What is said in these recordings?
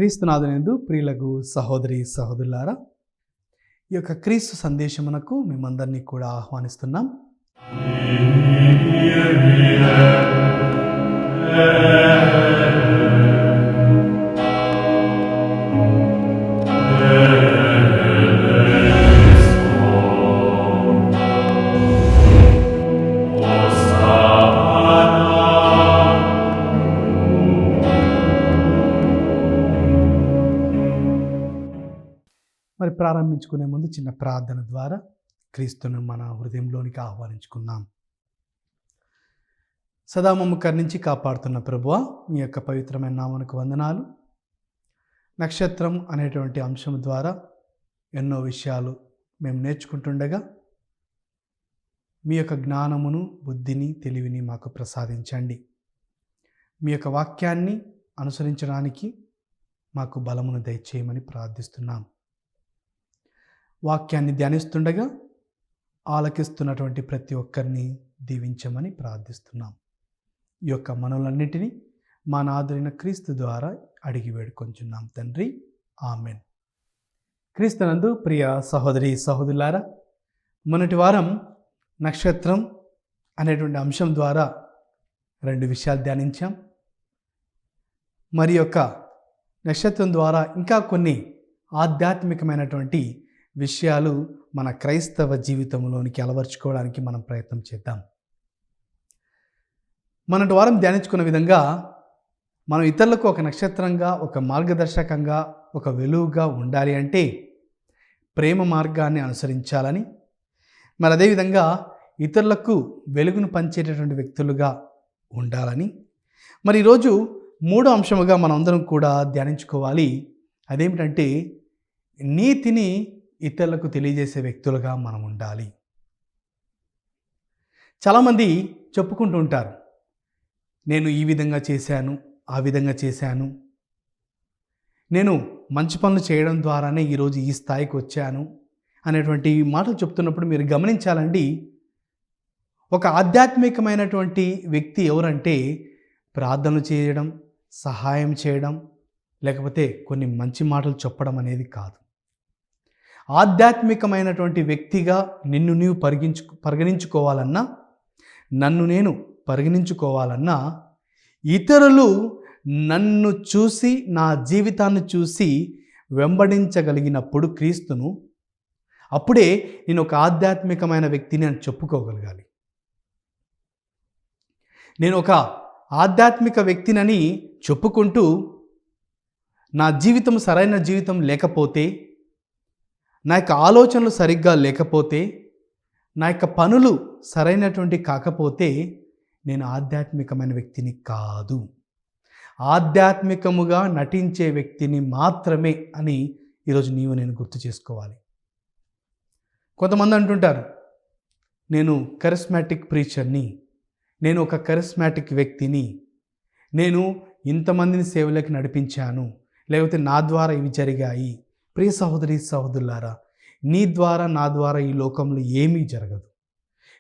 క్రీస్తునాథునందు ప్రియులకు సహోదరి సహోదరులారా, ఈ యొక్క క్రీస్తు సందేశమునకు మేమందరినీ కూడా ఆహ్వానిస్తున్నాం. మరి ప్రారంభించుకునే ముందు చిన్న ప్రార్థన ద్వారా క్రీస్తును మన హృదయంలోనికి ఆహ్వానించుకుందాం. సదా మమ్ము కరుణించి కాపాడుతున్న ప్రభువా, మీ యొక్క పవిత్రమైన నామమునకు వందనాలు. నక్షత్రం అనేటువంటి అంశం ద్వారా ఎన్నో విషయాలు మేము నేర్చుకుంటుండగా మీ యొక్క జ్ఞానమును, బుద్ధిని, తెలివిని మాకు ప్రసాదించండి. మీ యొక్క వాక్యాన్ని అనుసరించడానికి మాకు బలమును దయచేయమని ప్రార్థిస్తున్నాం. వాక్యాన్ని ధ్యానిస్తుండగా ఆలకిస్తున్నటువంటి ప్రతి ఒక్కరిని దీవించమని ప్రార్థిస్తున్నాం. ఈ యొక్క మనలన్నిటినీ మా నాథుడైన క్రీస్తు ద్వారా అడిగి వేడుకొంచున్నాం తండ్రి, ఆమెన్. క్రీస్తునందు ప్రియ సహోదరి సహోదరులారా, మొన్నటి వారం నక్షత్రం అనేటువంటి అంశం ద్వారా 2 విషయాలు ధ్యానించాం. మరి యొక్క నక్షత్రం ద్వారా ఇంకా కొన్ని ఆధ్యాత్మికమైనటువంటి విషయాలు మన క్రైస్తవ జీవితంలోనికి అలవర్చుకోవడానికి మనం ప్రయత్నం చేద్దాం. మొన్నటి వారం ధ్యానించుకున్న విధంగా మనం ఇతరులకు ఒక నక్షత్రంగా, ఒక మార్గదర్శకంగా, ఒక వెలుగుగా ఉండాలి అంటే ప్రేమ మార్గాన్ని అనుసరించాలని, మరి అదేవిధంగా ఇతరులకు వెలుగును పంచేటటువంటి వ్యక్తులుగా ఉండాలని, మరి ఈరోజు 3వ అంశముగా మనందరం కూడా ధ్యానించుకోవాలి. అదేమిటంటే నీతిని ఇతరులకు తెలియజేసే వ్యక్తులుగా మనం ఉండాలి. చాలామంది చెప్పుకుంటూ ఉంటారు, నేను ఈ విధంగా చేశాను, ఆ విధంగా చేశాను, నేను మంచి పనులు చేయడం ద్వారానే ఈరోజు ఈ స్థాయికి వచ్చాను అనేటువంటి మాటలు చెప్తున్నప్పుడు మీరు గమనించాలండి, ఒక ఆధ్యాత్మికమైనటువంటి వ్యక్తి ఎవరంటే ప్రార్థనలు చేయడం, సహాయం చేయడం, లేకపోతే కొన్ని మంచి మాటలు చెప్పడం అనేది కాదు. ఆధ్యాత్మికమైనటువంటి వ్యక్తిగా నిన్ను నీవు పరిగణించుకోవాలన్నా, నన్ను నేను పరిగణించుకోవాలన్నా, ఇతరులు నన్ను చూసి, నా జీవితాన్ని చూసి వెంబడించగలిగినప్పుడు క్రీస్తును, అప్పుడే నేను ఒక ఆధ్యాత్మికమైన వ్యక్తిని అని చెప్పుకోగలగాలి. నేను ఒక ఆధ్యాత్మిక వ్యక్తినని చెప్పుకుంటూ నా జీవితం సరైన జీవితం లేకపోతే, నా యొక్క ఆలోచనలు సరిగ్గా లేకపోతే, నా యొక్క పనులు సరైనటువంటి కాకపోతే నేను ఆధ్యాత్మికమైన వ్యక్తిని కాదు. ఆధ్యాత్మికముగా నటించే వ్యక్తిని మాత్రమే అని ఈరోజు నీవు నేను గుర్తు చేసుకోవాలి. కొంతమంది అంటుంటారు, నేను కరిస్మాటిక్ ప్రీచర్ని, నేను ఒక కరిస్మాటిక్ వ్యక్తిని, నేను ఇంతమందిని సేవలోకి నడిపించాను, లేకపోతే నా ద్వారా ఇవి జరిగాయి. ప్రియ సహోదరి సహోదరులారా, నీ ద్వారా నా ద్వారా ఈ లోకంలో ఏమీ జరగదు.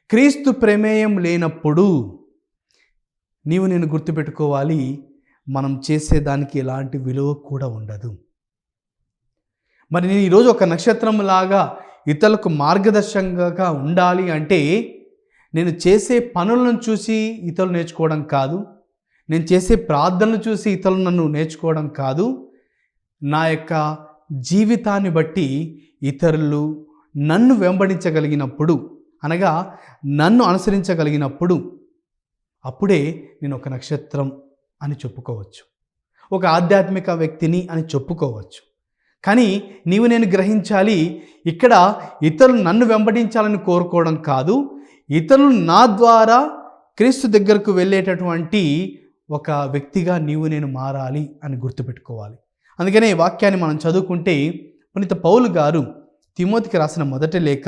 క్రీస్తు ప్రమేయం లేనప్పుడు నీవు నేను గుర్తుపెట్టుకోవాలి, మనం చేసేదానికి ఎలాంటి విలువ కూడా ఉండదు. మరి నేను ఈరోజు ఒక నక్షత్రంలాగా ఇతరులకు మార్గదర్శకంగా ఉండాలి అంటే నేను చేసే పనులను చూసి ఇతరులు నేర్చుకోవడం కాదు, నేను చేసే ప్రార్థనలు చూసి ఇతరులు నన్ను నేర్చుకోవడం కాదు, నా యొక్క జీవితాన్ని బట్టి ఇతరులు నన్ను వెంబడించగలిగినప్పుడు, అనగా నన్ను అనుసరించగలిగినప్పుడు, అప్పుడే నేను ఒక నక్షత్రం అని చెప్పుకోవచ్చు, ఒక ఆధ్యాత్మిక వ్యక్తిని అని చెప్పుకోవచ్చు. కానీ నీవు నేను గ్రహించాలి, ఇక్కడ ఇతరులు నన్ను వెంబడించాలని కోరుకోవడం కాదు, ఇతరులు నా ద్వారా క్రీస్తు దగ్గరకు వెళ్ళేటటువంటి ఒక వ్యక్తిగా నీవు నేను మారాలి అని గుర్తుపెట్టుకోవాలి. అందుకనే ఈ వాక్యాన్ని మనం చదువుకుంటే పునీత పౌలు గారు తిమోతికి రాసిన మొదటి లేఖ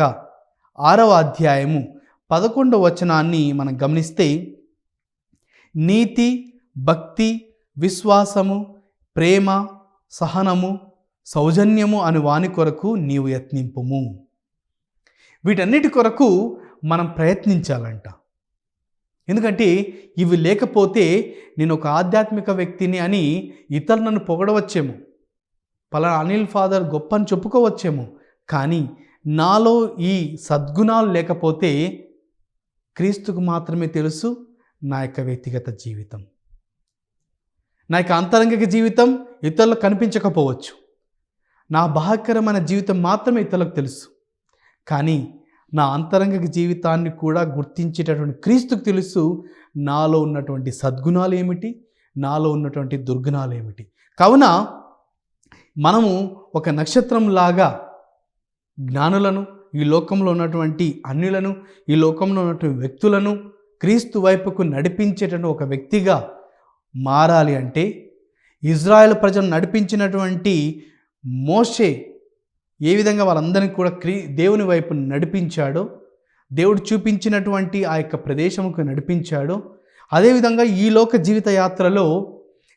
6వ అధ్యాయము 11వ వచనాన్ని మనం గమనిస్తే, నీతి, భక్తి, విశ్వాసము, ప్రేమ, సహనము, సౌజన్యము అను వాని కొరకు నీవు యత్నింపుము. వీటన్నిటి కొరకు మనం ప్రయత్నించాలంట. ఎందుకంటే ఇవి లేకపోతే నేను ఒక ఆధ్యాత్మిక వ్యక్తిని అని ఇతరులను పొగడవచ్చేమో, పలానా అనిల్ ఫాదర్ గొప్ప అని చెప్పుకోవచ్చేమో, కానీ నాలో ఈ సద్గుణాలు లేకపోతే క్రీస్తుకు మాత్రమే తెలుసు నా యొక్క వ్యక్తిగత జీవితం. నా యొక్క అంతరంగిక జీవితం ఇతరులకు కనిపించకపోవచ్చు. నా బాహ్యకరమైన జీవితం మాత్రమే ఇతరులకు తెలుసు. కానీ నా అంతరంగిక జీవితాన్ని కూడా గుర్తించేటటువంటి క్రీస్తుకు తెలుసు నాలో ఉన్నటువంటి సద్గుణాలు ఏమిటి, నాలో ఉన్నటువంటి దుర్గుణాలు ఏమిటి. కావున మనము ఒక నక్షత్రంలాగా జ్ఞానులను, ఈ లోకంలో ఉన్నటువంటి అన్యులను, ఈ లోకంలో ఉన్నటువంటి వ్యక్తులను క్రీస్తు వైపుకు నడిపించేటటువంటి ఒక వ్యక్తిగా మారాలి అంటే, ఇజ్రాయెల్ ప్రజలను నడిపించినటువంటి మోషే ఏ విధంగా వాళ్ళందరినీ కూడా దేవుని వైపు నడిపించాడో, దేవుడు చూపించినటువంటి ఆ యొక్క ప్రదేశముకు నడిపించాడో, అదేవిధంగా ఈ లోక జీవిత యాత్రలో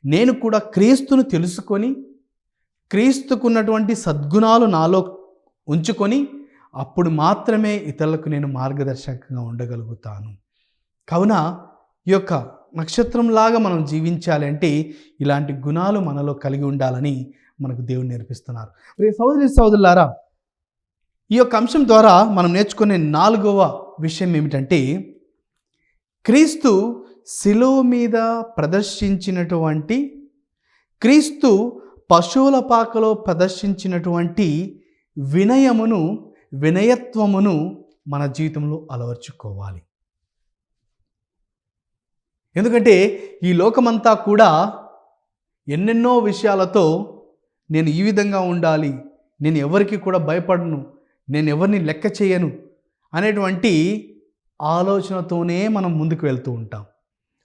నేను కూడా క్రీస్తును తెలుసుకొని, క్రీస్తుకున్నటువంటి సద్గుణాలు నాలో ఉంచుకొని అప్పుడు మాత్రమే ఇతరులకు నేను మార్గదర్శకంగా ఉండగలుగుతాను. కావున ఈ యొక్క నక్షత్రంలాగా మనం జీవించాలి అంటే ఇలాంటి గుణాలు మనలో కలిగి ఉండాలని మనకు దేవుడు నేర్పిస్తున్నారు. సహోదరి సహోదరులారా, ఈ యొక్క అంశం ద్వారా మనం నేర్చుకునే 4వ విషయం ఏమిటంటే, క్రీస్తు శిలువ మీద ప్రదర్శించినటువంటి, క్రీస్తు పశువుల పాకలో ప్రదర్శించినటువంటి వినయమును, వినయత్వమును మన జీవితంలో అలవర్చుకోవాలి. ఎందుకంటే ఈ లోకమంతా కూడా ఎన్నెన్నో విషయాలతో నేను ఈ విధంగా ఉండాలి, నేను ఎవరికి కూడా భయపడను, నేను ఎవరిని లెక్క చేయను అనేటువంటి ఆలోచనతోనే మనం ముందుకు వెళ్తూ ఉంటాం.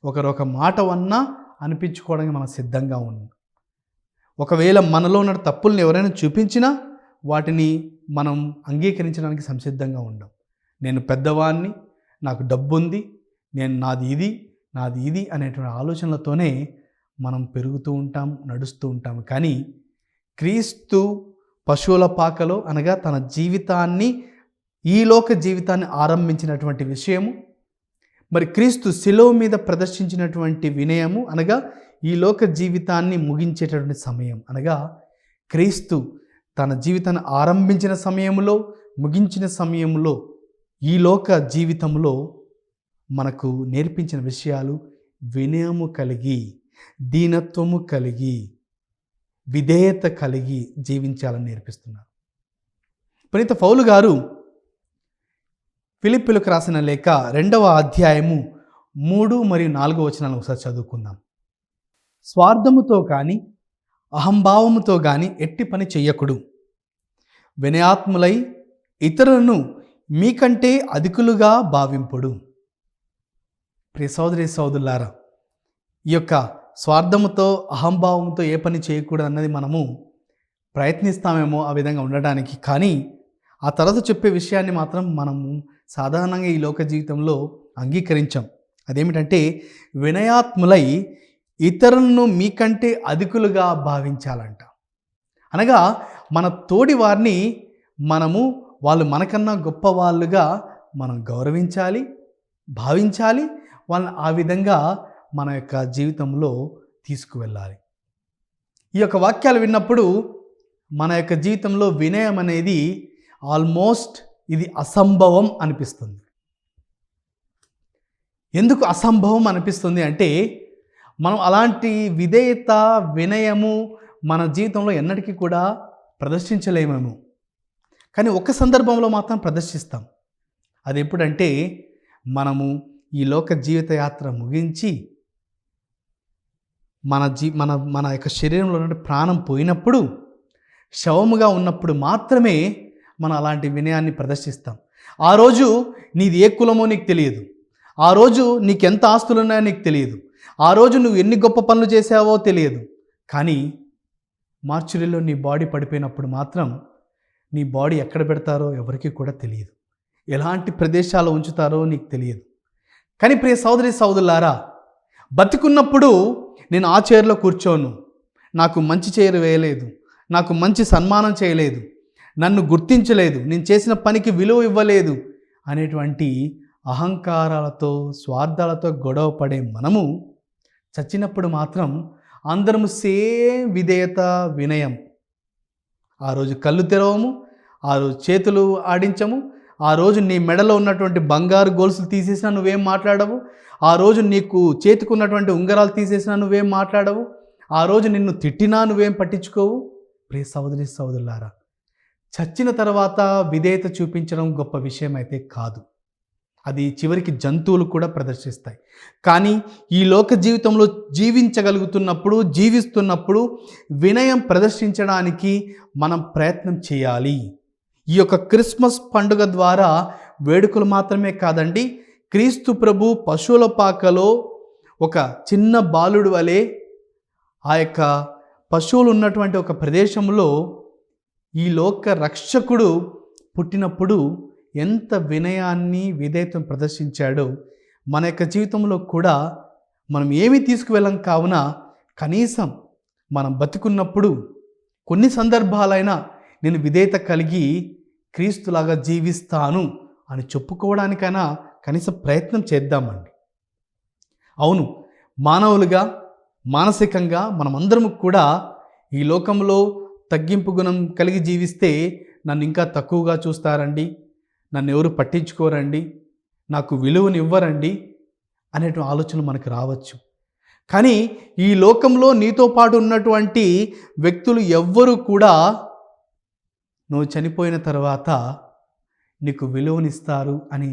ఒకరొక మాట వన్నా అనిపించుకోవడానికి మనం సిద్ధంగా ఉన్నాం. ఒకవేళ మనలో ఉన్న తప్పుల్ని ఎవరైనా చూపించినా వాటిని మనం అంగీకరించడానికి సంసిద్ధంగా ఉండం. నేను పెద్దవాడిని, నాకు డబ్బు ఉంది, నాది ఇది అనేటువంటి ఆలోచనలతోనే మనం పెరుగుతూ ఉంటాం, నడుస్తూ ఉంటాం. కానీ క్రీస్తు పశువుల పాకలో అనగా తన జీవితాన్ని, ఈ లోక జీవితాన్ని ఆరంభించినటువంటి విషయము, మరి క్రీస్తు శిలువ మీద ప్రదర్శించినటువంటి వినయము అనగా ఈ లోక జీవితాన్ని ముగించేటటువంటి సమయం, అనగా క్రీస్తు తన జీవితాన్ని ఆరంభించిన సమయంలో, ముగించిన సమయంలో, ఈ లోక జీవితంలో మనకు నేర్పించిన విషయాలు వినయము కలిగి, దీనత్వము కలిగి, విధేయత కలిగి జీవించాలని నేర్పిస్తున్నారు. పునీత పౌలు గారు ఫిలిప్పీయులకు రాసిన లేఖ 2వ అధ్యాయము 3 మరియు 4 వచనాలను ఒకసారి చదువుకుందాం. స్వార్థముతో కానీ అహంభావముతో కానీ ఎట్టి పని చెయ్యకుడు, వినయాత్ములై ఇతరులను మీకంటే అధికులుగా భావింపుడు. ప్రియ సోదరి సోదరులారా, ఈ యొక్క స్వార్థముతో అహంభావంతో ఏ పని చేయకూడదు అన్నది మనము ప్రయత్నిస్తామేమో ఆ విధంగా ఉండడానికి, కానీ ఆ తర్వాత చెప్పే విషయాన్ని మాత్రం మనము సాధారణంగా ఈ లోక జీవితంలో అంగీకరించాం. అదేమిటంటే, వినయాత్ములై ఇతరులను మీకంటే అధికులుగా భావించాలంట. అనగా మన తోడి వారిని వాళ్ళు మనకన్నా గొప్ప వాళ్ళుగా మనం గౌరవించాలి, భావించాలి, వాళ్ళని ఆ విధంగా మన యొక్క జీవితంలో తీసుకువెళ్ళాలి. ఈ యొక్క వాక్యాలు విన్నప్పుడు మన యొక్క జీవితంలో వినయం అనేది ఆల్మోస్ట్ ఇది అసంభవం అనిపిస్తుంది. ఎందుకు అసంభవం అనిపిస్తుంది అంటే, మనం అలాంటి విధేయత, వినయము మన జీవితంలో ఎన్నటికీ కూడా ప్రదర్శించలేమేమో, కానీ ఒక్క సందర్భంలో మాత్రం ప్రదర్శిస్తాం. అది ఎప్పుడంటే, మనము ఈ లోక జీవిత యాత్ర ముగించి మన యొక్క శరీరంలో ఉన్న ప్రాణం పోయినప్పుడు, శవముగా ఉన్నప్పుడు మాత్రమే మనం అలాంటి వినయాన్ని ప్రదర్శిస్తాం. ఆ రోజు నీది ఏ కులమో నీకు తెలియదు, ఆ రోజు నీకెంత ఆస్తులు ఉన్నాయో నీకు తెలియదు, ఆ రోజు నువ్వు ఎన్ని గొప్ప పనులు చేసావో తెలియదు. కానీ మార్చురీలో నీ బాడీ పడిపోయినప్పుడు మాత్రం నీ బాడీ ఎక్కడ పెడతారో ఎవరికి కూడా తెలియదు, ఎలాంటి ప్రదేశాలు ఉంచుతారో నీకు తెలియదు. కానీ ప్రియ సోదరి సోదరులారా, బతికున్నప్పుడు నేను ఆ చైర్లో కూర్చోను, నాకు మంచి చైర్ వేయలేదు, నాకు మంచి సన్మానం చేయలేదు, నన్ను గుర్తించలేదు, నేను చేసిన పనికి విలువ ఇవ్వలేదు అనేటువంటి అహంకారాలతో, స్వార్థాలతో గొడవ పడే మనము చచ్చినప్పుడు మాత్రం అందరము సేమ్ విధేయత, వినయం ఆ రోజు కళ్ళు తెరవము, ఆ రోజు చేతులు ఆడించము, ఆ రోజు నీ మెడలో ఉన్నటువంటి బంగారు గొలుసులు తీసేసినా నువ్వేం మాట్లాడవు, ఆ రోజు నీకు చేతికున్నటువంటి ఉంగరాలు తీసేసినా నువ్వేం మాట్లాడవు, ఆ రోజు నిన్ను తిట్టినా నువ్వేం పట్టించుకోవు. ప్రియ సహోదరి సహోదరులారా, చచ్చిన తర్వాత విధేయత చూపించడం గొప్ప విషయం అయితే కాదు. అది చివరికి జంతువులు కూడా ప్రదర్శిస్తాయి. కానీ ఈ లోక జీవితంలో జీవిస్తున్నప్పుడు వినయం ప్రదర్శించడానికి మనం ప్రయత్నం చేయాలి. ఈ యొక్క క్రిస్మస్ పండుగ ద్వారా వేడుకలు మాత్రమే కాదండి, క్రీస్తు ప్రభు పశువుల పాకలో ఒక చిన్న బాలుడు వలె ఆ యొక్క పశువులు ఉన్నటువంటి ఒక ప్రదేశంలో ఈ లోక రక్షకుడు పుట్టినప్పుడు ఎంత వినయాన్ని విధేయతను ప్రదర్శించాడో మన యొక్క జీవితంలో కూడా మనం ఏమీ తీసుకువెళ్ళం కావున కనీసం మనం బతికున్నప్పుడు కొన్ని సందర్భాలైనా నేను విధేయత కలిగి క్రీస్తులాగా జీవిస్తాను అని చెప్పుకోవడానికైనా కనీసం ప్రయత్నం చేద్దామండి. అవును, మానవులుగా మానసికంగా మనమందరం కూడా ఈ లోకంలో తగ్గింపు గుణం కలిగి జీవిస్తే నన్ను ఇంకా తక్కువగా చూస్తారండి, నన్ను ఎవరు పట్టించుకోరండి, నాకు విలువనివ్వరండి అనేటువంటి ఆలోచనలు మనకు రావచ్చు. కానీ ఈ లోకంలో నీతో పాటు ఉన్నటువంటి వ్యక్తులు ఎవ్వరూ కూడా నువ్వు చనిపోయిన తర్వాత నీకు విలువనిస్తారు అని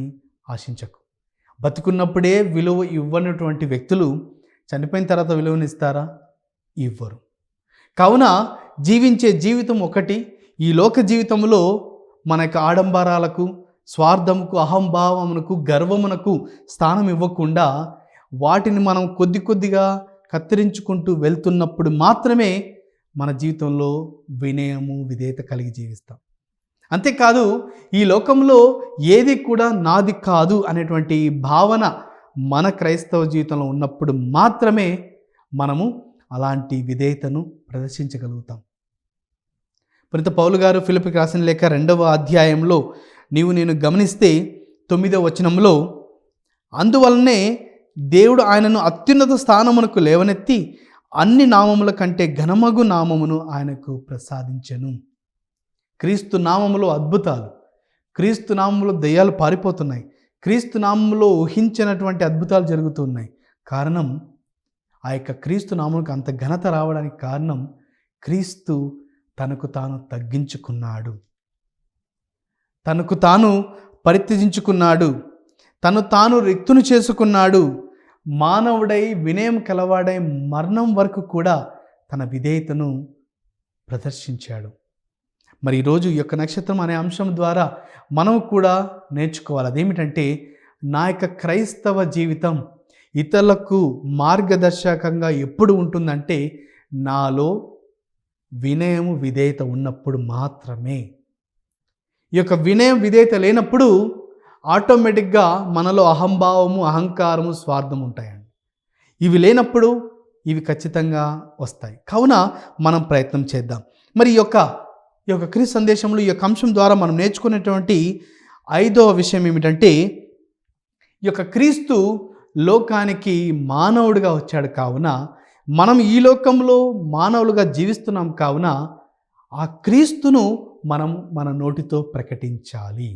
ఆశించకు. బతుకున్నప్పుడే విలువ ఇవ్వనటువంటి వ్యక్తులు చనిపోయిన తర్వాత విలువనిస్తారా? ఇవ్వరు. కావున జీవించే జీవితం ఒకటి. ఈ లోక జీవితంలో మన యొక్క ఆడంబరాలకు, స్వార్థముకు, అహంభావమునకు, గర్వమునకు స్థానం ఇవ్వకుండా వాటిని మనం కొద్దిగా కత్తిరించుకుంటూ వెళ్తున్నప్పుడు మాత్రమే మన జీవితంలో వినయము, విధేయత కలిగి జీవిస్తాం. అంతేకాదు ఈ లోకంలో ఏది కూడా నాది కాదు అనేటువంటి భావన మన క్రైస్తవ జీవితంలో ఉన్నప్పుడు మాత్రమే మనము అలాంటి విధేయతను ప్రదర్శించగలుగుతాం. పునీత పౌలు గారు ఫిలిప్పీకి రాసిన లేఖ 2వ అధ్యాయంలో నేను గమనిస్తే 9వ వచనంలో, అందువలనే దేవుడు ఆయనను అత్యున్నత స్థానమునకు లేవనెత్తి అన్ని నామముల కంటే ఘనమగు నామమును ఆయనకు ప్రసాదించెను. క్రీస్తు నామములో అద్భుతాలు, క్రీస్తు నామములో దయ్యాలు పారిపోతున్నాయి, క్రీస్తు నామములో ఊహించినటువంటి అద్భుతాలు జరుగుతున్నాయి. కారణం ఆ యొక్క క్రీస్తు నామములకు అంత ఘనత రావడానికి కారణం క్రీస్తు తనకు తాను తగ్గించుకున్నాడు, తనకు తాను పరిత్యజించుకున్నాడు, తను తాను రిక్తును చేసుకున్నాడు. మానవుడై వినయం కలవాడై మరణం వరకు కూడా తన విధేయతను ప్రదర్శించాడు. మరి ఈరోజు ఈ యొక్క నక్షత్రం అనే అంశం ద్వారా మనం కూడా నేర్చుకోవాలి. అదేమిటంటే, నా యొక్క క్రైస్తవ జీవితం ఇతరులకు మార్గదర్శకంగా ఎప్పుడు ఉంటుందంటే నాలో వినయము, విధేయత ఉన్నప్పుడు మాత్రమే. ఈ యొక్క వినయం, విధేయత లేనప్పుడు ఆటోమేటిక్గా మనలో అహంభావము, అహంకారము, స్వార్థం ఉంటాయండి. ఇవి లేనప్పుడు ఇవి ఖచ్చితంగా వస్తాయి. కావున మనం ప్రయత్నం చేద్దాం. మరి ఈ యొక్క క్రీస్తు సందేశంలో ఈ యొక్క అంశం ద్వారా మనం నేర్చుకునేటువంటి 5వ విషయం ఏమిటంటే, ఈ యొక్క క్రీస్తు లోకానికి మానవుడిగా వచ్చాడు. కావున మనం ఈ లోకంలో మానవులుగా జీవిస్తున్నాం. కావున ఆ క్రీస్తును మనం మన నోటితో ప్రకటించాలి.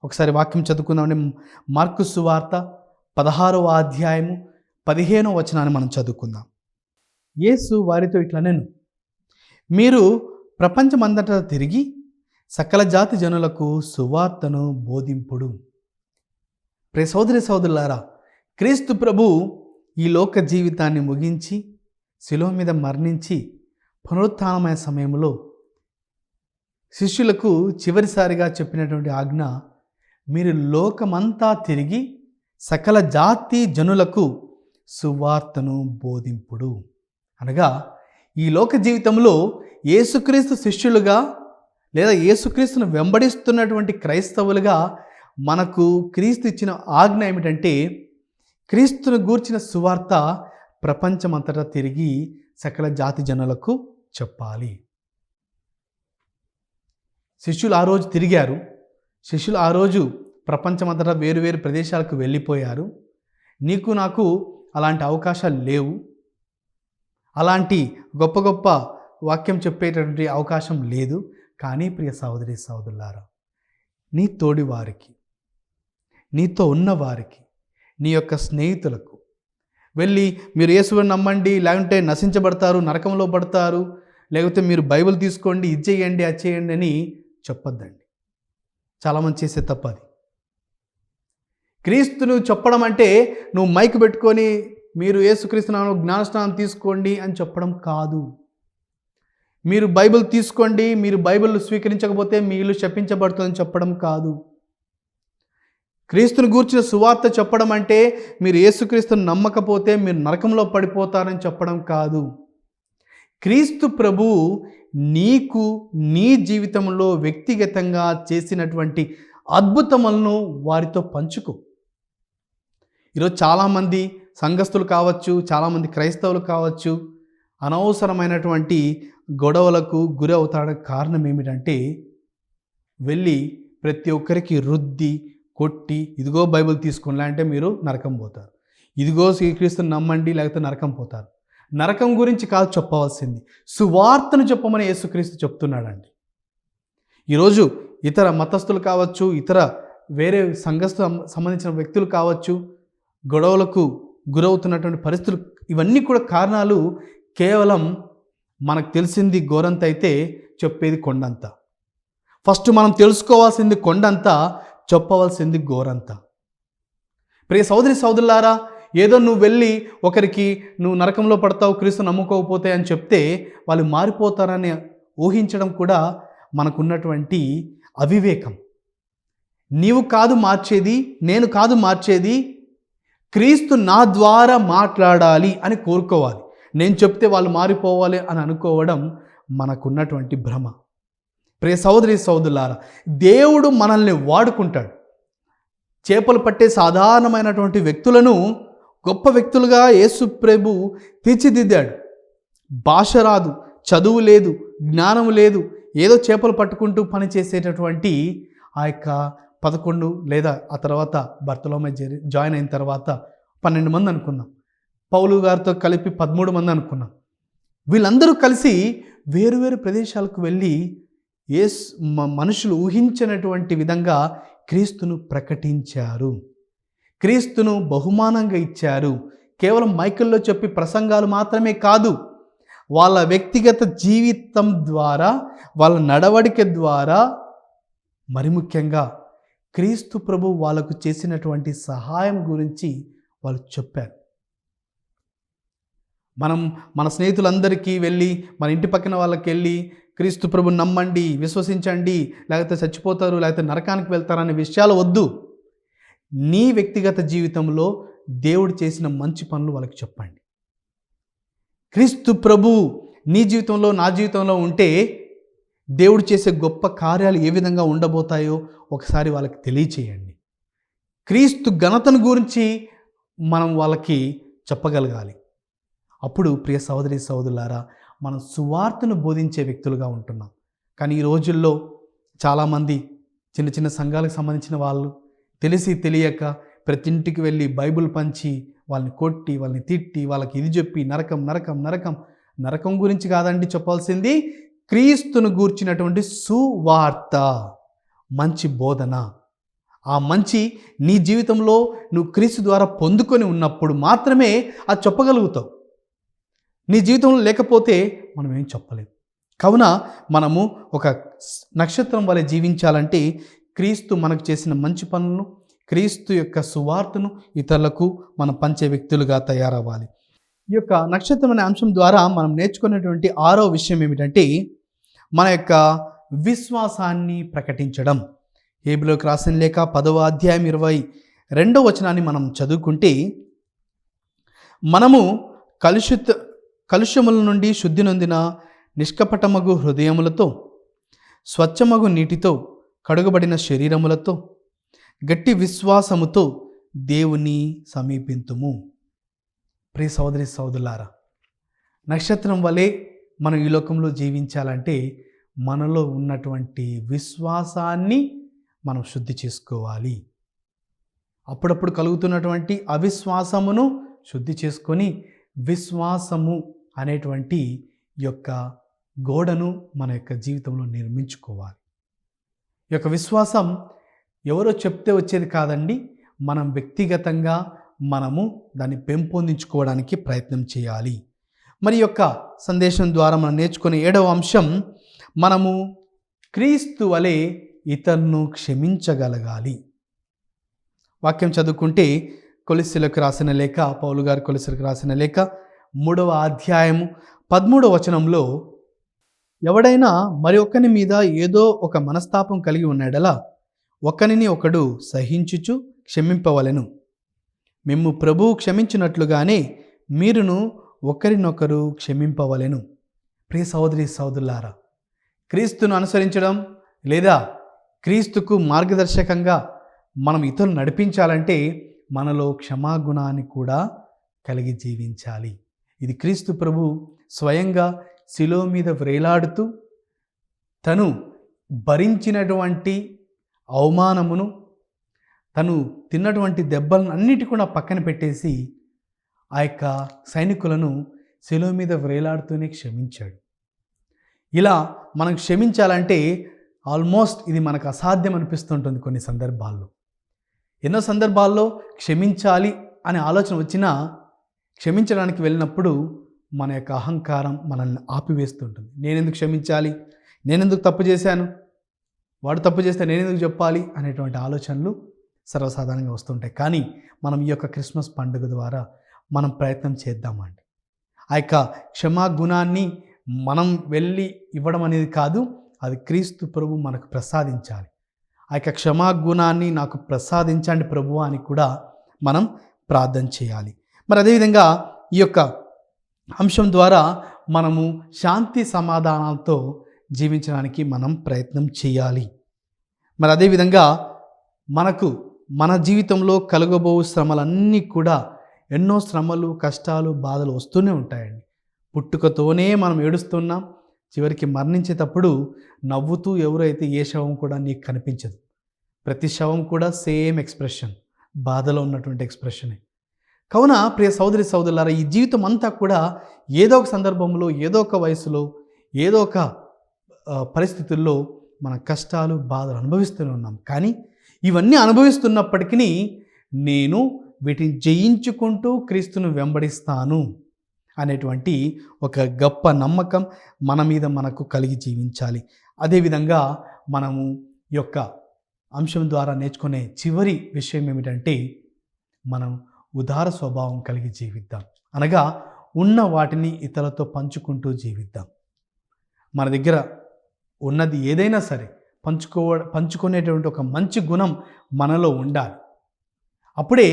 ఒకసారి వాక్యం చదువుకుందామండి. మార్కు సువార్త 16వ అధ్యాయము 15వ వచనాన్ని మనం చదువుకుందాం. యేసు వారితో ఇట్లనెను, మీరు ప్రపంచమంతటా తిరిగి సకల జాతి జనులకు సువార్తను బోధింపుడు. ప్రియ సోదరి సోదరులారా, క్రీస్తు ప్రభు ఈ లోక జీవితాన్ని ముగించి శిలువ మీద మరణించి పునరుత్థానమైన సమయంలో శిష్యులకు చివరిసారిగా చెప్పినటువంటి ఆజ్ఞ, మీరు లోకమంతా తిరిగి సకల జాతి జనులకు సువార్తను బోధింపుడు. అనగా ఈ లోక జీవితంలో యేసుక్రీస్తు శిష్యులుగా లేదా యేసుక్రీస్తును వెంబడిస్తున్నటువంటి క్రైస్తవులుగా మనకు క్రీస్తు ఇచ్చిన ఆజ్ఞ ఏమిటంటే, క్రీస్తును గూర్చిన సువార్త ప్రపంచమంతటా తిరిగి సకల జాతి జనులకు చెప్పాలి. శిష్యులు ఆ రోజు తిరిగారు. శిష్యులు ఆ రోజు ప్రపంచమంతటా వేరు వేరు ప్రదేశాలకు వెళ్ళిపోయారు. నీకు నాకు అలాంటి అవకాశాలు లేవు. అలాంటి గొప్ప గొప్ప వాక్యం చెప్పేటటువంటి అవకాశం లేదు. కానీ ప్రియ సహోదరి సహోదరులారా, నీ తోడి వారికి, నీతో ఉన్నవారికి, నీ యొక్క స్నేహితులకు వెళ్ళి మీరు యేసుని నమ్మండి, లేకుంటే నశించబడతారు, నరకంలో పడతారు, లేకపోతే మీరు బైబిల్ తీసుకోండి, ఇది చేయండి, అది చేయండి అని చెప్పొద్దండి. చాలామంది చేసే తప్పది. క్రీస్తును చెప్పడం అంటే నువ్వు మైక్ పెట్టుకొని మీరు యేసుక్రీస్తునామములో జ్ఞానస్నానం తీసుకోండి అని చెప్పడం కాదు. మీరు బైబిల్ తీసుకోండి, మీరు బైబిల్ స్వీకరించకపోతే మీ ఇల్లు శపించబడుతుందని చెప్పడం కాదు. క్రీస్తుని గూర్చిన సువార్త చెప్పడం అంటే మీరు యేసుక్రీస్తును నమ్మకపోతే మీరు నరకంలో పడిపోతారని చెప్పడం కాదు. క్రీస్తు ప్రభువు నీకు నీ జీవితంలో వ్యక్తిగతంగా చేసినటువంటి అద్భుతములను వారితో పంచుకో. ఈరోజు చాలామంది సంఘస్థులు కావచ్చు, చాలామంది క్రైస్తవులు కావచ్చు, అనవసరమైనటువంటి గొడవలకు గురి అవుతాడని కారణం ఏమిటంటే, వెళ్ళి ప్రతి ఒక్కరికి రుద్ది కొట్టి, ఇదిగో బైబిల్ తీసుకోండి లేదంటే మీరు నరకం పోతారు, ఇదిగో శ్రీక్రీస్తుని నమ్మండి లేకపోతే నరకం పోతారు. నరకం గురించి కాదు చెప్పవలసింది, సువార్తను చెప్పమని యేసుక్రీస్తు చెప్తున్నాడండి. ఈరోజు ఇతర మతస్థులు కావచ్చు, ఇతర వేరే సంఘస్థ సంబంధించిన వ్యక్తులు కావచ్చు, గొడవలకు గురవుతున్నటువంటి పరిస్థితులు, ఇవన్నీ కూడా కారణాలు కేవలం మనకు తెలిసింది గోరంత అయితే చెప్పేది కొండంత. ఫస్ట్ మనం తెలుసుకోవాల్సింది కొండంత, చెప్పవలసింది గోరంత. ప్రియ సోదరి సోదరులారా, ఏదో నువ్వు వెళ్ళి ఒకరికి నువ్వు నరకంలో పడతావు క్రీస్తు నమ్ముకోకపోతే అని చెప్తే వాళ్ళు మారిపోతారని ఊహించడం కూడా మనకున్నటువంటి అవివేకం. నీవు కాదు మార్చేది, నేను కాదు మార్చేది, క్రీస్తు నా ద్వారా మాట్లాడాలి అని కోరుకోవాలి. నేను చెప్తే వాళ్ళు మారిపోవాలి అని అనుకోవడం మనకున్నటువంటి భ్రమ. ప్రియ సోదరి సోదరులారా, దేవుడు మనల్ని వాడుకుంటాడు. చేపలు పట్టే సాధారణమైనటువంటి వ్యక్తులను గొప్ప వ్యక్తులుగా యేసు ప్రభు తీర్చిదిద్దాడు. భాష రాదు, చదువు లేదు, జ్ఞానం లేదు, ఏదో చేపలు పట్టుకుంటూ పని చేసేటటువంటి ఆ యొక్క 11 లేదా ఆ తర్వాత బర్తలోమై జాయిన్ అయిన తర్వాత 12 మంది అనుకున్నాం, పౌలు గారితో కలిపి 13 మంది అనుకున్నాం. వీళ్ళందరూ కలిసి వేరువేరు ప్రదేశాలకు వెళ్ళి మనుషులు ఊహించినటువంటి విధంగా క్రీస్తును ప్రకటించారు, క్రీస్తును బహుమానంగా ఇచ్చారు. కేవలం మైకుల్లో చెప్పి ప్రసంగాలు మాత్రమే కాదు, వాళ్ళ వ్యక్తిగత జీవితం ద్వారా, వాళ్ళ నడవడిక ద్వారా, మరి ముఖ్యంగా క్రీస్తు ప్రభు వాళ్ళకు చేసినటువంటి సహాయం గురించి వాళ్ళు చెప్పారు. మనం మన స్నేహితులందరికీ వెళ్ళి, మన ఇంటి పక్కన వాళ్ళకి వెళ్ళి క్రీస్తు ప్రభుని నమ్మండి, విశ్వసించండి, లేకపోతే చచ్చిపోతారు, లేకపోతే నరకానికి వెళ్తారనే విషయాలు వద్దు. నీ వ్యక్తిగత జీవితంలో దేవుడు చేసిన మంచి పనులు వాళ్ళకి చెప్పండి. క్రీస్తు ప్రభు నీ జీవితంలో, నా జీవితంలో ఉంటే దేవుడు చేసే గొప్ప కార్యాలు ఏ విధంగా ఉండబోతాయో ఒకసారి వాళ్ళకి తెలియచేయండి. క్రీస్తు ఘనతను గురించి మనం వాళ్ళకి చెప్పగలగాలి. అప్పుడు ప్రియ సహోదరి సహోదరులారా, మనం సువార్తను బోధించే వ్యక్తులుగా ఉంటున్నాం. కానీ ఈ రోజుల్లో చాలామంది చిన్న చిన్న సంఘాలకు సంబంధించిన వాళ్ళు తెలిసి తెలియక ప్రతి ఇంటికి వెళ్ళి బైబిల్ పంచి వాళ్ళని కొట్టి, వాళ్ళని తిట్టి, వాళ్ళకి ఇది చెప్పి నరకం నరకం నరకం. నరకం గురించి కాదండి చెప్పాల్సింది, క్రీస్తును గూర్చినటువంటి సువార్త, మంచి బోధన. ఆ మంచి నీ జీవితంలో నువ్వు క్రీస్తు ద్వారా పొందుకొని ఉన్నప్పుడు మాత్రమే అది చెప్పగలుగుతావు. నీ జీవితంలో లేకపోతే మనం ఏం చెప్పలేము. కావున మనము ఒక నక్షత్రం వలె జీవించాలంటే క్రీస్తు మనకు చేసిన మంచి పనులను, క్రీస్తు యొక్క సువార్తను ఇతరులకు మనం పంచే వ్యక్తులుగా తయారవ్వాలి. ఈ యొక్క నక్షత్రం అనే అంశం ద్వారా మనం నేర్చుకున్నటువంటి 6వ విషయం ఏమిటంటే మన యొక్క విశ్వాసాన్ని ప్రకటించడం. హెబ్రీయులకు రాసిన లేఖ 10వ అధ్యాయం 22వ వచనాన్ని మనం చదువుకుంటే, మనము కలుషముల నుండి శుద్ధి నొందిన నిష్కపటమగు హృదయములతో, స్వచ్ఛమగు నీటితో కడుగబడిన శరీరములతో, గట్టి విశ్వాసముతో దేవుని సమీపింతుము. ప్రియ సోదరి సోదరులారా, నక్షత్రం వలె మనం ఈ లోకంలో జీవించాలంటే మనలో ఉన్నటువంటి విశ్వాసాన్ని మనం శుద్ధి చేసుకోవాలి. అప్పుడప్పుడు కలుగుతున్నటువంటి అవిశ్వాసమును శుద్ధి చేసుకొని విశ్వాసము అనేటువంటి యొక్క గోడను మన యొక్క జీవితంలో నిర్మించుకోవాలి. ఈ యొక్క విశ్వాసం ఎవరో చెప్తే వచ్చేది కాదండి. మనం వ్యక్తిగతంగా మనము దాన్ని పెంపొందించుకోవడానికి ప్రయత్నం చేయాలి. మరి యొక్క సందేశం ద్వారా మనం నేర్చుకునే 7వ అంశం, మనము క్రీస్తు వలె ఇతరులను క్షమించగలగాలి. వాక్యం చదువుకుంటే కొలస్సీలకు రాసిన లేఖ, పౌలు గారు కొలస్సీలకు రాసిన లేఖ 3వ అధ్యాయము 13వ వచనంలో, ఎవడైనా మరి ఒక్కని మీద ఏదో ఒక మనస్తాపం కలిగి ఉన్నాడలా ఒకనిని ఒకడు సహించుచు క్షమింపవలెను. మేము ప్రభువు క్షమించినట్లుగానే మీరును ఒకరినొకరు క్షమింపవలెను. ప్రియ సహోదరి సహోదరులారా, క్రీస్తును అనుసరించడం లేదా క్రీస్తుకు మార్గదర్శకంగా మనం ఇతరులు నడిపించాలంటే మనలో క్షమాగుణాన్ని కూడా కలిగి జీవించాలి. ఇది క్రీస్తు ప్రభు స్వయంగా శిలువ మీద వ్రేలాడుతూ తను భరించినటువంటి అవమానమును, తను తిన్నటువంటి దెబ్బలను అన్నిటి కూడా పక్కన పెట్టేసి ఆ యొక్క సైనికులను శిలువ మీద వ్రేలాడుతూనే క్షమించాడు. ఇలా మనం క్షమించాలంటే ఆల్మోస్ట్ ఇది మనకు అసాధ్యం అనిపిస్తుంటుంది కొన్ని సందర్భాల్లో. ఎన్నో సందర్భాల్లో క్షమించాలి అనే ఆలోచన వచ్చినా క్షమించడానికి వెళ్ళినప్పుడు మన యొక్క అహంకారం మనల్ని ఆపివేస్తుంటుంది. నేనెందుకు క్షమించాలి, నేనెందుకు తప్పు చేశాను, వాడు తప్పు చేస్తే నేనెందుకు చెప్పాలి అనేటువంటి ఆలోచనలు సర్వసాధారణంగా వస్తుంటాయి. కానీ మనం ఈ యొక్క క్రిస్మస్ పండుగ ద్వారా మనం ప్రయత్నం చేద్దామండి. ఆ యొక్క క్షమాగుణాన్ని మనం వెళ్ళి ఇవ్వడం అనేది కాదు, అది క్రీస్తు ప్రభు మనకు ప్రసాదించాలి. ఆ యొక్క క్షమాగుణాన్ని నాకు ప్రసాదించండి ప్రభువా అని కూడా మనం ప్రార్థన చేయాలి. మరి అదేవిధంగా ఈ యొక్క అంశం ద్వారా మనము శాంతి సమాధానాలతో జీవించడానికి మనం ప్రయత్నం చేయాలి. మరి అదేవిధంగా మన జీవితంలో కలుగబో శ్రమలన్నీ కూడా ఎన్నో శ్రమలు, కష్టాలు, బాధలు వస్తూనే ఉంటాయండి. పుట్టుకతోనే మనం ఏడుస్తున్నాం, చివరికి మరణించేటప్పుడు నవ్వుతూ ఎవరైతే ఏ శవం కూడా నీకు కనిపించదు. ప్రతి శవం కూడా సేమ్ ఎక్స్ప్రెషన్, బాధలో ఉన్నటువంటి ఎక్స్ప్రెషనే. కావున ప్రియ సోదరి సోదరులారా, ఈ జీవితం అంతా కూడా ఏదో ఒక సందర్భంలో, ఏదో ఒక వయసులో, ఏదో ఒక పరిస్థితుల్లో మన కష్టాలు, బాధలు అనుభవిస్తూనే ఉన్నాం. కానీ ఇవన్నీ అనుభవిస్తున్నప్పటికీ నేను వీటిని జయించుకుంటూ క్రీస్తును వెంబడిస్తాను అనేటువంటి ఒక గొప్ప నమ్మకం మన మీద మనకు కలిగి జీవించాలి. అదేవిధంగా మనము ఈ యొక్క అంశం ద్వారా నేర్చుకునే చివరి విషయం ఏమిటంటే మనం ఉదార స్వభావం కలిగి జీవిద్దాం. అనగా ఉన్న వాటిని ఇతరులతో పంచుకుంటూ జీవిద్దాం. మన దగ్గర ఉన్నది ఏదైనా సరే పంచుకునేటువంటి ఒక మంచి గుణం మనలో ఉండాలి. అప్పుడే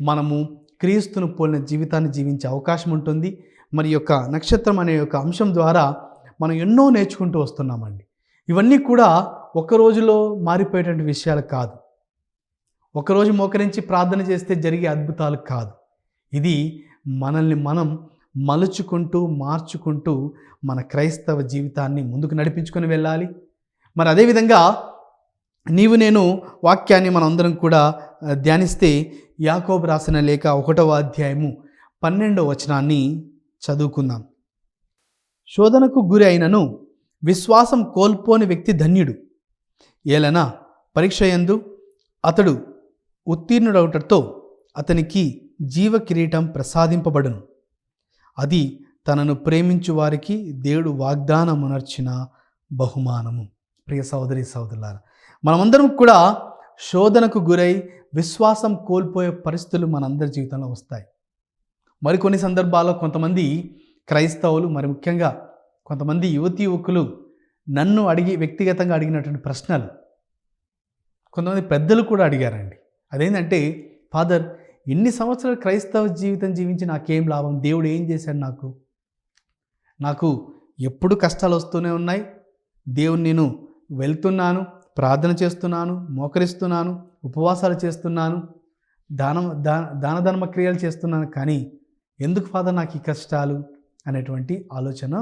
మనము క్రీస్తును పోలిన జీవితాన్ని జీవించే అవకాశం ఉంటుంది. మరి యొక్క నక్షత్రం అనే యొక్క అంశం ద్వారా మనం ఎన్నో నేర్చుకుంటూ వస్తున్నామండి. ఇవన్నీ కూడా ఒక రోజులో మారిపోయేటువంటి విషయాలు కాదు. ఒకరోజు మోకరించి ప్రార్థన చేస్తే జరిగే అద్భుతాలు కాదు. ఇది మనల్ని మనం మలుచుకుంటూ, మార్చుకుంటూ మన క్రైస్తవ జీవితాన్ని ముందుకు నడిపించుకొని వెళ్ళాలి. మరి అదేవిధంగా నీవు నేను వాక్యాన్ని మనందరం కూడా ధ్యానిస్తే యాకోబు రాసిన లేఖ 1వ అధ్యాయము 12వ వచనాన్ని చదువుకుందాం. శోధనకు గురి అయినను విశ్వాసం కోల్పోని వ్యక్తి ధన్యుడు. ఏలనా పరీక్ష యందు అతడు ఉత్తీర్ణుడవుటతో అతనికి జీవ కిరీటం ప్రసాదింపబడును. అది తనను ప్రేమించు వారికి దేవుడు వాగ్దానమునర్చిన బహుమానము. ప్రియ సహోదరి సహోదరులారా, మనమందరం కూడా శోధనకు గురై విశ్వాసం కోల్పోయే పరిస్థితులు మనందరి జీవితంలో వస్తాయి. మరికొన్ని సందర్భాల్లో కొంతమంది క్రైస్తవులు, మరి ముఖ్యంగా కొంతమంది యువకులు నన్ను వ్యక్తిగతంగా అడిగినటువంటి ప్రశ్నలు కొంతమంది పెద్దలు కూడా అడిగారండి. అదేంటంటే, ఫాదర్, ఇన్ని సంవత్సరాలు క్రైస్తవ జీవితం జీవించి నాకేం లాభం? దేవుడు ఏం చేశాడు? నాకు ఎప్పుడు కష్టాలు వస్తూనే ఉన్నాయి. దేవుని నేను వెళ్తున్నాను, ప్రార్థన చేస్తున్నాను, మోకరిస్తున్నాను, ఉపవాసాలు చేస్తున్నాను, దాన ధర్మ క్రియలు చేస్తున్నాను, కానీ ఎందుకు ఫాదర్ నాకు ఈ కష్టాలు అనేటువంటి ఆలోచన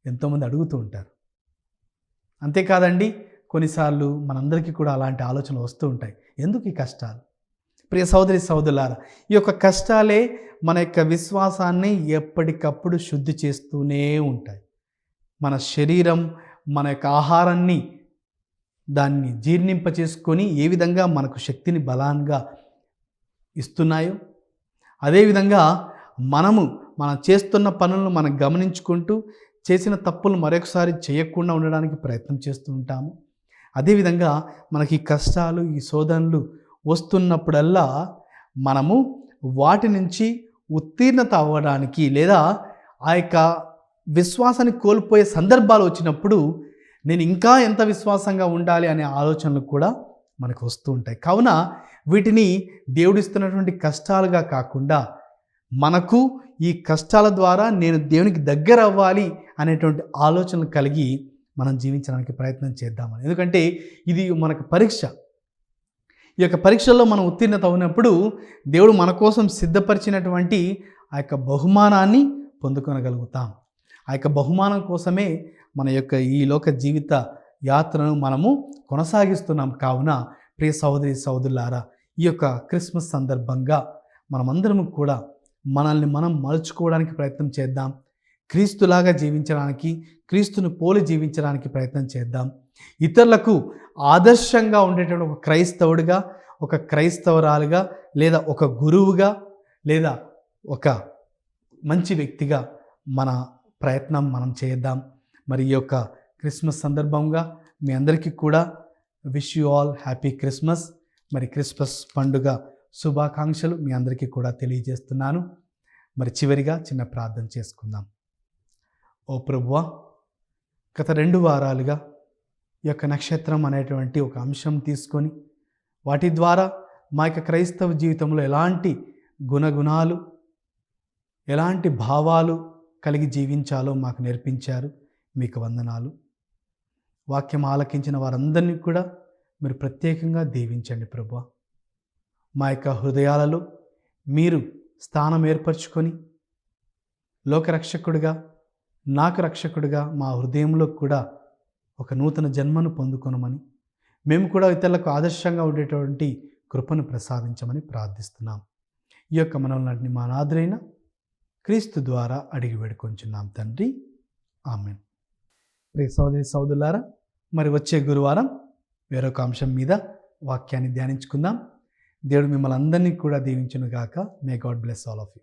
ఎంతోమంది అడుగుతూ ఉంటారు. అంతేకాదండి, కొన్నిసార్లు మనందరికీ కూడా అలాంటి ఆలోచనలు వస్తూ ఉంటాయి. ఎందుకు ఈ కష్టాలు? ప్రియ సోదరి సోదరులారా, ఈ యొక్క కష్టాలే మన యొక్క విశ్వాసాన్ని ఎప్పటికప్పుడు శుద్ధి చేస్తూనే ఉంటాయి. మన శరీరం మన యొక్క ఆహారాన్ని దాన్ని జీర్ణింప చేసుకొని ఏ విధంగా మనకు శక్తిని బలంగా ఇస్తున్నాయో, అదేవిధంగా మనం చేస్తున్న పనులను మనం గమనించుకుంటూ చేసిన తప్పులు మరొకసారి చేయకుండా ఉండడానికి ప్రయత్నం చేస్తూ ఉంటాము. అదేవిధంగా మనకి కష్టాలు, ఈ శోధనలు వస్తున్నప్పుడల్లా మనము వాటి నుంచి ఉత్తీర్ణత అవ్వడానికి, లేదా ఆ యొక్క విశ్వాసాన్ని కోల్పోయే సందర్భాలు వచ్చినప్పుడు నేను ఇంకా ఎంత విశ్వాసంగా ఉండాలి అనే ఆలోచనలు కూడా మనకు వస్తూ ఉంటాయి. కావున వీటిని దేవుడిస్తున్నటువంటి కష్టాలుగా కాకుండా, మనకు ఈ కష్టాల ద్వారా నేను దేవునికి దగ్గర అవ్వాలి అనేటువంటి ఆలోచనలు కలిగి మనం జీవించడానికి ప్రయత్నం చేద్దామని. ఎందుకంటే ఇది మనకు పరీక్ష. ఈ యొక్క పరీక్షల్లో మనం ఉత్తీర్ణత అవునప్పుడు దేవుడు మన కోసం సిద్ధపరిచినటువంటి ఆ యొక్క బహుమానాన్ని పొందుకొనగలుగుతాం. ఆ యొక్క బహుమానం కోసమే మన యొక్క ఈ లోక జీవిత యాత్రను మనము కొనసాగిస్తున్నాం. కావున ప్రియ సహోదరి సహోదరులారా, ఈ యొక్క క్రిస్మస్ సందర్భంగా మనమందరము కూడా మనల్ని మనం మలుచుకోవడానికి ప్రయత్నం చేద్దాం. క్రీస్తులాగా జీవించడానికి, క్రీస్తును పోలి జీవించడానికి ప్రయత్నం చేద్దాం. ఇతరులకు ఆదర్శంగా ఉండేటువంటి ఒక క్రైస్తవుడిగా, ఒక క్రైస్తవరాలుగా, లేదా ఒక గురువుగా, లేదా ఒక మంచి వ్యక్తిగా మన ప్రయత్నం మనం చేద్దాం. మరి ఈ యొక్క క్రిస్మస్ సందర్భంగా మీ అందరికీ కూడా wish you all happy Christmas. మరి క్రిస్మస్ పండుగ శుభాకాంక్షలు మీ అందరికీ కూడా తెలియజేస్తున్నాను. మరి చివరిగా చిన్న ప్రార్థన చేసుకుందాం. ఓ ప్రభువా, గత 2 వారాలుగా ఈ యొక్క నక్షత్రం అనేటువంటి ఒక అంశం తీసుకొని వాటి ద్వారా మా యొక్క క్రైస్తవ జీవితంలో ఎలాంటి గుణగుణాలు, ఎలాంటి భావాలు కలిగి జీవించాలో మాకు నేర్పించారు. మీకు వందనాలు. వాక్యం ఆలకించిన వారందరినీ కూడా మీరు ప్రత్యేకంగా దీవించండి ప్రభువా. మా యొక్క హృదయాలలో మీరు స్థానం ఏర్పరచుకొని లోకరక్షకుడిగా, నాకు రక్షకుడిగా మా హృదయంలో కూడా ఒక నూతన జన్మను పొందుకొనమని, మేము కూడా ఇతరులకు ఆదర్శంగా ఉండేటువంటి కృపను ప్రసాదించమని ప్రార్థిస్తున్నాం. ఈ యొక్క మనల్ని మా నాథుడైన క్రీస్తు ద్వారా అడిగి వేడుకొంచున్నాం తండ్రి, ఆమేన్. ప్రియ సోదరి సోదరులారా, మరి వచ్చే గురువారం వేరొక అంశం మీద వాక్యాన్ని ధ్యానించుకుందాం. దేవుడు మిమ్మల్ని అందరినీ కూడా దీవించును గాక. May God bless all of you.